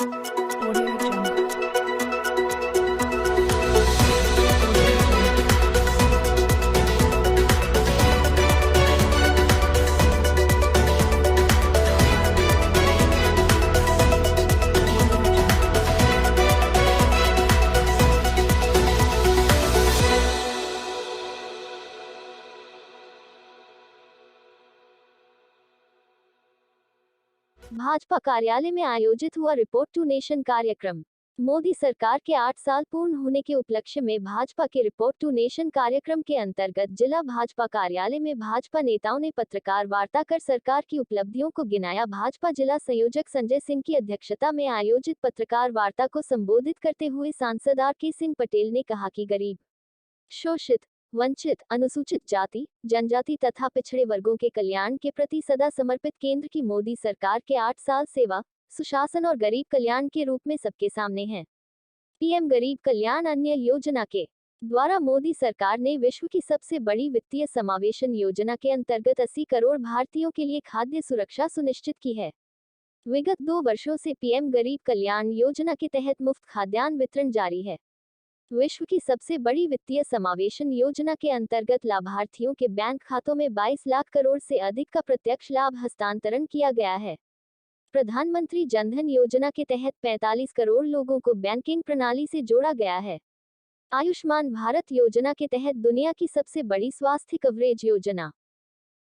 Audio Jungle. Bhajpa कार्यालय में आयोजित हुआ रिपोर्ट टू नेशन कार्यक्रम। मोदी सरकार के 8 साल पूर्ण होने के उपलक्ष्य में भाजपा के रिपोर्ट टू नेशन कार्यक्रम के अंतर्गत जिला भाजपा कार्यालय में भाजपा नेताओं ने पत्रकार वार्ता कर सरकार की उपलब्धियों को गिनाया। भाजपा जिला संयोजक संजय सिंह की अध्यक्षता में आयोजित पत्रकार वार्ता को संबोधित करते हुए सांसद आर.के. सिंह पटेल ने कहा कि गरीब, शोषित, वंचित, अनुसूचित जाति, जनजाति तथा पिछड़े वर्गों के कल्याण के प्रति सदा समर्पित केंद्र की मोदी सरकार के 8 साल सेवा, सुशासन और गरीब कल्याण के रूप में सबके सामने हैं। पीएम गरीब कल्याण अन्न योजना के द्वारा मोदी सरकार ने विश्व की सबसे बड़ी वित्तीय समावेशन योजना के अंतर्गत 80 करोड़ भारतीयों के लिए खाद्य सुरक्षा सुनिश्चित की है। विगत 2 वर्षों से पीएम गरीब कल्याण योजना के तहत मुफ्त खाद्यान्न वितरण जारी है। विश्व की सबसे बड़ी वित्तीय समावेशन योजना के अंतर्गत लाभार्थियों के बैंक खातों में 22 लाख करोड़ से अधिक का प्रत्यक्ष लाभ हस्तांतरण किया गया है। प्रधानमंत्री जनधन योजना के तहत 45 करोड़ लोगों को बैंकिंग प्रणाली से जोड़ा गया है। आयुष्मान भारत योजना के तहत दुनिया की सबसे बड़ी स्वास्थ्य कवरेज योजना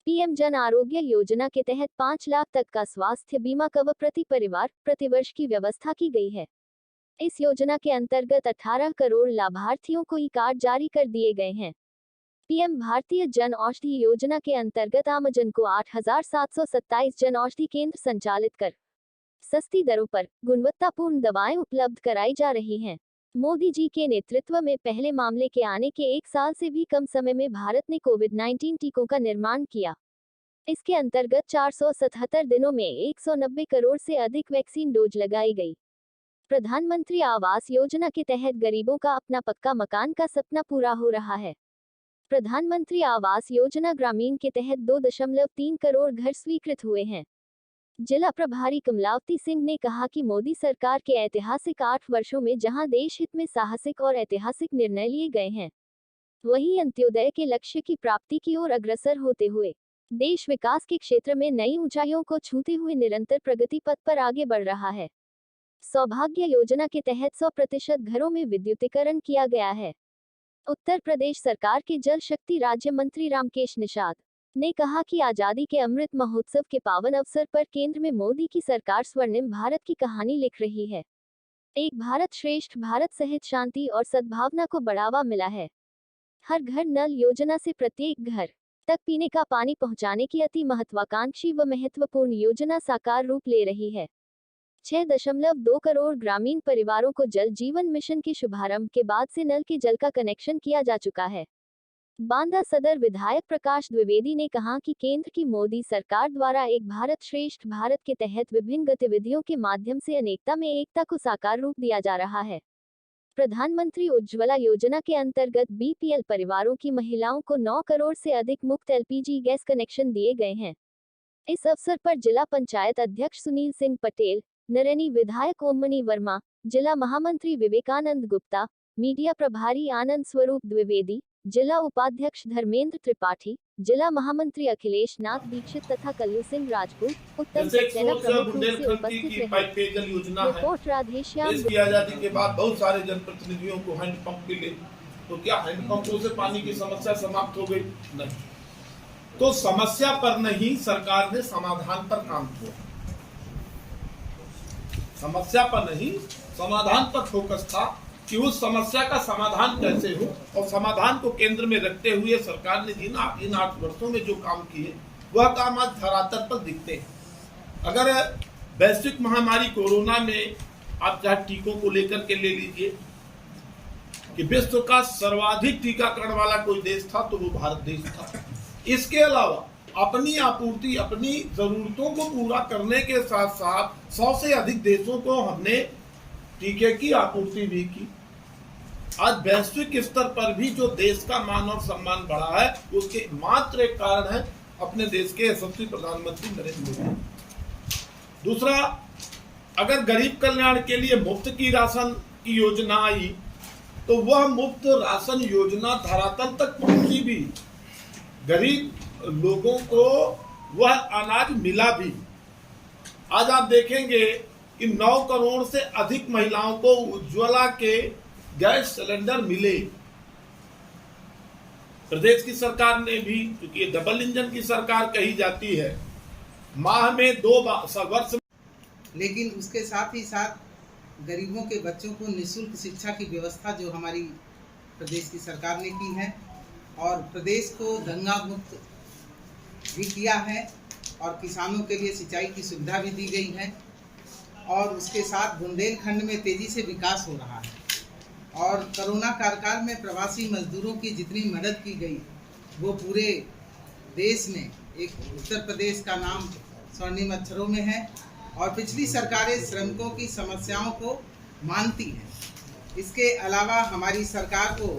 पीएम जन आरोग्य योजना के तहत 5 लाख तक का स्वास्थ्य बीमा कवर प्रति परिवार प्रतिवर्ष की व्यवस्था की गई है। इस योजना के अंतर्गत 18 करोड़ लाभार्थियों को ई कार्ड जारी कर दिए गए हैं। पीएम भारतीय जन औषधि योजना के अंतर्गत आमजन को 8,727 जन औषधि केंद्र संचालित कर सस्ती दरों पर गुणवत्तापूर्ण दवाएं उपलब्ध कराई जा रही हैं। मोदी जी के नेतृत्व में पहले मामले के आने के 1 साल से भी कम समय में भारत ने कोविड-19 टीकों का निर्माण किया। इसके अंतर्गत 477 दिनों में 190 करोड़ से अधिक वैक्सीन डोज लगाई गई। प्रधानमंत्री आवास योजना के तहत गरीबों का अपना पक्का मकान का सपना पूरा हो रहा है। प्रधानमंत्री आवास योजना ग्रामीण के तहत 2.3 करोड़ घर स्वीकृत हुए हैं। जिला प्रभारी कमलावती सिंह ने कहा कि मोदी सरकार के ऐतिहासिक 8 वर्षों में जहां देश हित में साहसिक और ऐतिहासिक निर्णय लिए गए हैं, वहीं अंत्योदय के लक्ष्य की प्राप्ति की ओर अग्रसर होते हुए देश विकास के क्षेत्र में नई ऊंचाइयों को छूते हुए निरंतर प्रगति पथ पर आगे बढ़ रहा है। सौभाग्य योजना के तहत 100% घरों में विद्युतीकरण किया गया है। उत्तर प्रदेश सरकार के जल शक्ति राज्य मंत्री रामकेश निषाद ने कहा कि आजादी के अमृत महोत्सव के पावन अवसर पर केंद्र में मोदी की सरकार स्वर्णिम भारत की कहानी लिख रही है। एक भारत श्रेष्ठ भारत सहित शांति और सद्भावना को बढ़ावा मिला है। हर घर नल योजना से प्रत्येक घर तक पीने का पानी पहुंचाने की अति महत्वाकांक्षी व महत्वपूर्ण योजना साकार रूप ले रही है। 6.2 करोड़ ग्रामीण परिवारों को जल जीवन मिशन के शुभारंभ के बाद से नल के जल का कनेक्शन किया जा चुका है। बांदा सदर विधायक प्रकाश द्विवेदी ने कहा कि केंद्र की मोदी सरकार द्वारा एक भारत श्रेष्ठ भारत के तहत विभिन्न गतिविधियों के माध्यम से अनेकता में एकता को साकार रूप दिया जा रहा है। प्रधानमंत्री उज्ज्वला योजना के अंतर्गत बीपीएल परिवारों की महिलाओं को 9 करोड़ से अधिक मुफ्त एलपीजी गैस कनेक्शन दिए गए हैं। इस अवसर पर जिला पंचायत अध्यक्ष सुनील सिंह पटेल, नरैनी विधायक ओममणि वर्मा, जिला महामंत्री विवेकानंद गुप्ता, मीडिया प्रभारी आनंद स्वरूप द्विवेदी, जिला उपाध्यक्ष धर्मेंद्र त्रिपाठी, जिला महामंत्री अखिलेश नाथ दीक्षित तथा कल्लू सिंह राजपूत, उत्तम सक्सेना प्रमुख रूप से उपस्थित रहे। रिपोर्ट राधेश्याम। देश की आजादी के बाद बहुत सारे जनप्रतिनिधियों को हैंडपंप मिले, तो क्या हैंडपंपों से पानी की समस्या समाप्त हो गई? नहीं। तो समस्या पर नहीं, सरकार ने समाधान पर काम किया। समस्या पर नहीं, समाधान पर फोकस था कि उस समस्या का समाधान कैसे हो, और समाधान को केंद्र में रखते हुए सरकार ने इन 8 वर्षों में जो काम किए वह काम आज धरातल पर दिखते हैं। अगर वैश्विक महामारी कोरोना में आप चाहे टीकों को लेकर के ले लीजिए कि विश्व का सर्वाधिक टीकाकरण वाला कोई देश था तो वो भारत देश था। इसके अलावा अपनी आपूर्ति, अपनी जरूरतों को पूरा करने के साथ साथ 100 से अधिक देशों को हमने टीके की आपूर्ति भी की। आज वैश्विक स्तर पर भी जो देश का मान और सम्मान बढ़ा है, उसके मात्र एक कारण है अपने देश के यशस्वी प्रधानमंत्री नरेंद्र मोदी। दूसरा, अगर गरीब कल्याण के लिए मुफ्त की राशन की योजना आई तो वह मुफ्त राशन योजना धरातल तक पहुंची भी, गरीब लोगों को वह अनाज मिला भी। आज आप देखेंगे कि 9 करोड़ से अधिक महिलाओं को उज्ज्वला के गैस सिलेंडर मिले। प्रदेश की सरकार ने भी, क्योंकि ये डबल इंजन की सरकार कही जाती है, माह में 2 वर्ष, लेकिन उसके साथ ही साथ गरीबों के बच्चों को निःशुल्क शिक्षा की व्यवस्था जो हमारी प्रदेश की सरकार ने की है, और प्रदेश को दंगा मुक्त भी किया है, और किसानों के लिए सिंचाई की सुविधा भी दी गई है, और उसके साथ बुंदेलखंड में तेजी से विकास हो रहा है। और कोरोना कार्यकाल में प्रवासी मजदूरों की जितनी मदद की गई वो पूरे देश में एक उत्तर प्रदेश का नाम स्वर्णिम अक्षरों में है। और पिछली सरकारें श्रमिकों की समस्याओं को मानती हैं। इसके अलावा हमारी सरकार को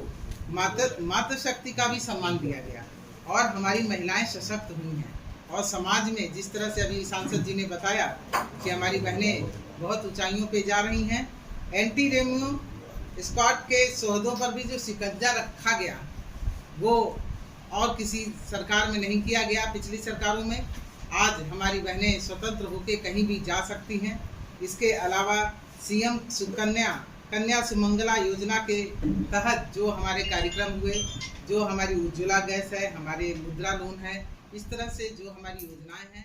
मातृशक्ति का भी सम्मान दिया गया, और हमारी महिलाएं सशक्त हुई हैं। और समाज में जिस तरह से अभी सांसद जी ने बताया कि हमारी बहनें बहुत ऊंचाइयों पे जा रही हैं, एंटी रेमू स्क्वाड के शोहदों पर भी जो शिकंजा रखा गया वो और किसी सरकार में नहीं किया गया। पिछली सरकारों में आज हमारी बहनें स्वतंत्र होकर कहीं भी जा सकती हैं। इसके अलावा सीएम कन्या सुमंगला योजना के तहत जो हमारे कार्यक्रम हुए, जो हमारी उज्ज्वला गैस है, हमारे मुद्रा लोन है, इस तरह से जो हमारी योजनाएं हैं